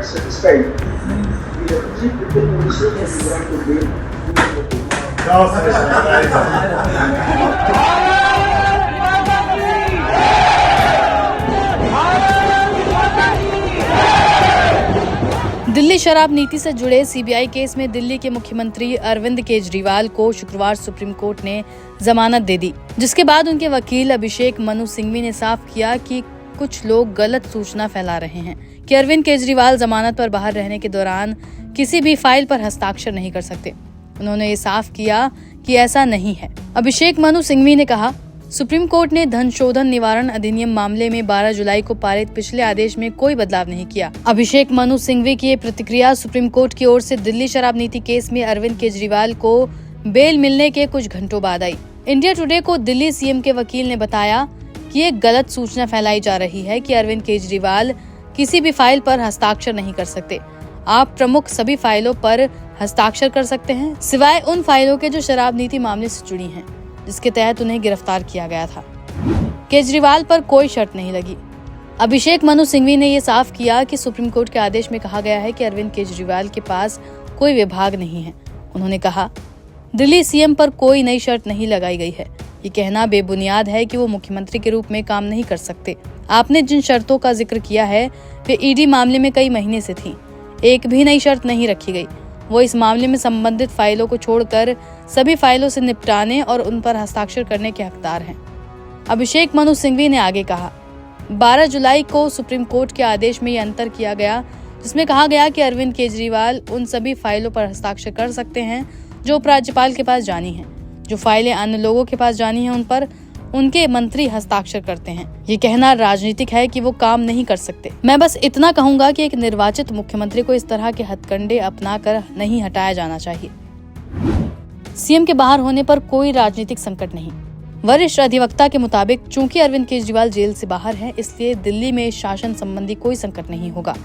quite satisfied with the three people who received the grant to bail. Delhi शराब नीति से जुड़े सीबीआई केस में दिल्ली के मुख्यमंत्री अरविंद केजरीवाल को शुक्रवार सुप्रीम कोर्ट ने जमानत दे दी, जिसके बाद उनके वकील अभिषेक मनु सिंघवी ने साफ किया कि कुछ लोग गलत सूचना फैला रहे हैं कि अरविंद केजरीवाल जमानत पर बाहर रहने के दौरान किसी भी फाइल पर हस्ताक्षर नहीं कर सकते। उन्होंने ये साफ किया कि ऐसा नहीं है। अभिषेक मनु सिंघवी ने कहा, सुप्रीम कोर्ट ने धन शोधन निवारण अधिनियम मामले में 12 जुलाई को पारित पिछले आदेश में कोई बदलाव नहीं किया। अभिषेक मनु सिंघवी की ये प्रतिक्रिया सुप्रीम कोर्ट की ओर से दिल्ली शराब नीति केस में अरविंद केजरीवाल को बेल मिलने के कुछ घंटों बाद आई। इंडिया टुडे को दिल्ली सीएम के वकील ने बताया कि ये गलत सूचना फैलाई जा रही है कि अरविंद केजरीवाल किसी भी फाइल पर हस्ताक्षर नहीं कर सकते। आप प्रमुख सभी फाइलों पर हस्ताक्षर कर सकते हैं, सिवाय उन फाइलों के जो शराब नीति मामले से जुड़ी हैं, जिसके तहत उन्हें गिरफ्तार किया गया था। केजरीवाल पर कोई शर्त नहीं लगी। अभिषेक मनु सिंघवी ने ये साफ किया कि सुप्रीम कोर्ट के आदेश में कहा गया है कि अरविंद केजरीवाल के पास कोई विभाग नहीं है। उन्होंने कहा, दिल्ली सीएम पर कोई नई शर्त नहीं लगाई गई है। ये कहना बेबुनियाद है कि वो मुख्यमंत्री के रूप में काम नहीं कर सकते। आपने जिन शर्तों का जिक्र किया है वे ईडी मामले में कई महीने से थी। एक भी नई शर्त नहीं रखी गई। वो इस मामले में संबंधित फाइलों को छोड़कर सभी फाइलों से निपटाने और उन पर हस्ताक्षर करने के हकदार हैं। अभिषेक मनु सिंघवी ने आगे कहा, 12 जुलाई को सुप्रीम कोर्ट के आदेश में ये अंतर किया गया, जिसमें कहा गया कि अरविंद केजरीवाल उन सभी फाइलों पर हस्ताक्षर कर सकते हैं जो उपराज्यपाल के पास जानी हैं। जो फाइलें अन्य लोगों के पास जानी हैं उन पर उनके मंत्री हस्ताक्षर करते हैं। ये कहना राजनीतिक है कि वो काम नहीं कर सकते। मैं बस इतना कहूंगा कि एक निर्वाचित मुख्यमंत्री को इस तरह के हथकंडे अपनाकर नहीं हटाया जाना चाहिए। सीएम के बाहर होने पर कोई राजनीतिक संकट नहीं। वरिष्ठ अधिवक्ता के मुताबिक चूंकि अरविंद केजरीवाल जेल से बाहर हैं, इसलिए दिल्ली में शासन संबंधी कोई संकट नहीं होगा।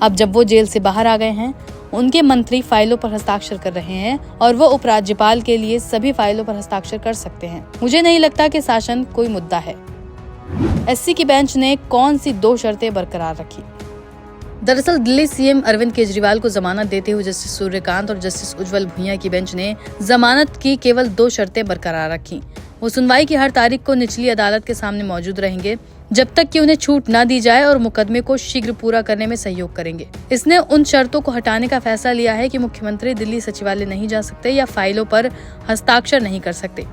अब जब वो जेल से बाहर आ गए हैं, उनके मंत्री फाइलों पर हस्ताक्षर कर रहे हैं और वो उपराज्यपाल के लिए सभी फाइलों पर हस्ताक्षर कर सकते हैं। मुझे नहीं लगता कि शासन कोई मुद्दा है। एससी की बेंच ने कौन सी 2 शर्तें बरकरार रखी? दरअसल दिल्ली सीएम अरविंद केजरीवाल को जमानत देते हुए जस्टिस सूर्यकांत और जस्टिस उज्जवल भुइयां की बेंच ने जमानत की केवल 2 शर्तें बरकरार रखी। वो सुनवाई की हर तारीख को निचली अदालत के सामने मौजूद रहेंगे जब तक कि उन्हें छूट न दी जाए और मुकदमे को शीघ्र पूरा करने में सहयोग करेंगे। इसने उन शर्तों को हटाने का फैसला लिया है कि मुख्यमंत्री दिल्ली सचिवालय नहीं जा सकते या फाइलों पर हस्ताक्षर नहीं कर सकते।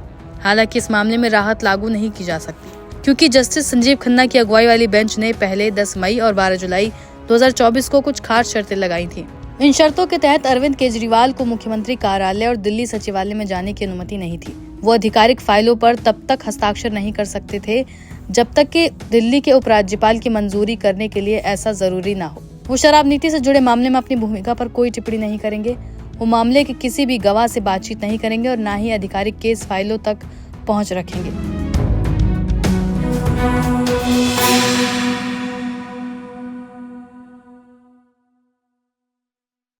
हालांकि इस मामले में राहत लागू नहीं की जा सकती, क्योंकि जस्टिस संजीव खन्ना की अगुवाई वाली बेंच ने पहले 10 मई और 12 जुलाई 2024 को कुछ खास शर्तें लगाई थी। इन शर्तों के तहत अरविंद केजरीवाल को मुख्यमंत्री कार्यालय और दिल्ली सचिवालय में जाने की अनुमति नहीं थी। वो आधिकारिक फाइलों पर तब तक हस्ताक्षर नहीं कर सकते थे जब तक कि दिल्ली के उपराज्यपाल की मंजूरी करने के लिए ऐसा जरूरी ना हो। वो शराब नीति से जुड़े मामले में अपनी भूमिका पर कोई टिप्पणी नहीं करेंगे। वो मामले के किसी भी गवाह से बातचीत नहीं करेंगे और न ही आधिकारिक केस फाइलों तक पहुंच रखेंगे।